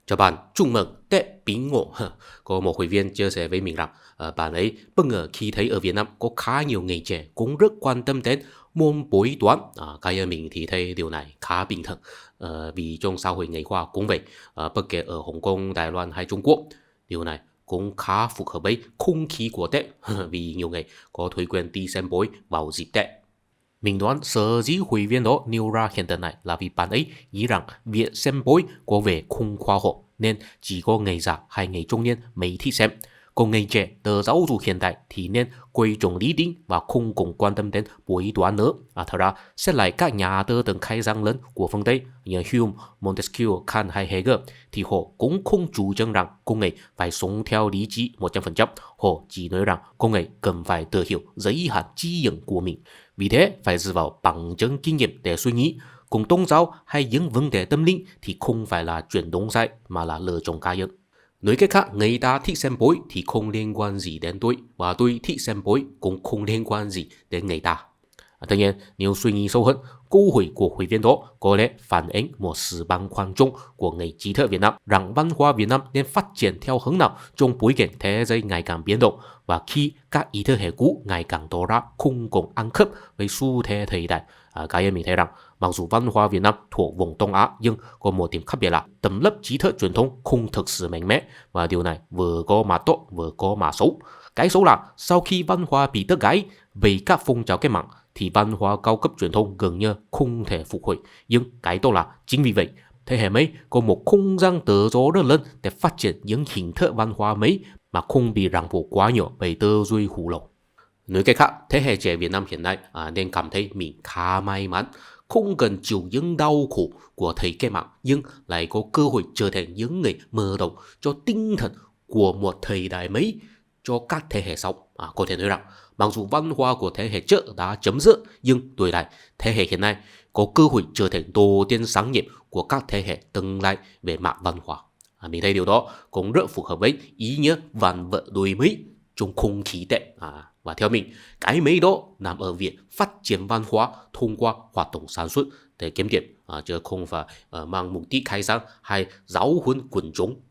Chào bạn, chúc mừng Tết Bính Ngộ. Có một hội viên chia sẻ với mình rằng bạn ấy bất ngờ khi thấy ở Việt Nam có khá nhiều người trẻ cũng rất quan tâm đến môn bói toán. Cá nhân mình thì thấy điều này khá bình thường. Vì trong xã hội ngày qua cũng vậy, bất kể ở Hồng Kông, Đài Loan hay Trung Quốc, điều này cũng khá phù hợp với không khí của Tết. Vì nhiều người có thói quen đi xem bói vào dịp Tết. Mình đoán sở dĩ hội viên đó nêu ra hiện tượng này là vì bạn ấy nghĩ rằng việc xem bói có vẻ không khoa học nên chỉ có người già hay người trung niên mới thích xem. Còn người trẻ từ giáo dục hiện đại thì nên quay trọng lý tính và không cùng quan tâm đến bói toán nữa. Thật ra, xét lại các nhà tư tưởng khai sáng lớn của phương Tây như Hume, Montesquieu, Kant hay Hegel thì họ cũng không chủ trương rằng con người phải sống theo lý trí 100%. Họ chỉ nói rằng con người cần phải tự hiểu giới hạn trí nhận của mình. Vì thế, phải dựa vào bằng chứng kinh nghiệm để suy nghĩ. Cùng tôn giáo hay những vấn đề tâm linh thì không phải là chuyện đúng sai mà là lựa chọn cá nhân. Nói cách khác, người ta thích xem bói thì không liên quan gì đến tôi, và tôi thích xem bói cũng không liên quan gì đến người ta. Tất nhiên, nếu suy nghĩ sâu hơn, câu hỏi của hội viên đó có lẽ phản ánh một sự băn khoăn chung của người trí thức Việt Nam rằng văn hóa Việt Nam nên phát triển theo hướng nào trong bối cảnh thế giới ngày càng biến động và khi các ý thức hệ cũ ngày càng tỏ ra không còn ăn khớp với xu thế thời đại. Cá nhân mình thấy rằng mặc dù văn hóa Việt Nam thuộc vùng Đông Á nhưng có một điểm khác biệt là tầng lớp trí thức truyền thống không thực sự mạnh mẽ, và điều này vừa có mà tốt vừa có mà xấu. Cái xấu là sau khi văn hóa bị tước gãy vì các phong trào cách mạng thì văn hóa cao cấp truyền thống gần như không thể phục hồi. Nhưng cái tốt là chính vì vậy, thế hệ mới có một không gian tự do rất lớn để phát triển những hình thức văn hóa mới mà không bị ràng buộc quá nhiều bởi tư duy hủ lậu. Nói cách khác, thế hệ trẻ Việt Nam hiện nay nên cảm thấy mình khá may mắn, không cần chịu những đau khổ của thời cách mạng nhưng lại có cơ hội trở thành những người mở đầu cho tinh thần của một thời đại mới cho các thế hệ sau. Có thể nói rằng mặc dù văn hóa của thế hệ trước đã chấm dứt nhưng tuổi đại thế hệ hiện nay có cơ hội trở thành tổ tiên sáng nghiệp của các thế hệ tương lai về mạng văn hóa. Mình thấy điều đó cũng rất phù hợp với ý nghĩa vạn vật đổi mới trong không khí tệ. Và theo mình, cái mấy đó nằm ở việc phát triển văn hóa thông qua hoạt động sản xuất để kiếm tiền, chứ không phải mang mục đích khai sáng hay giáo huấn quần chúng.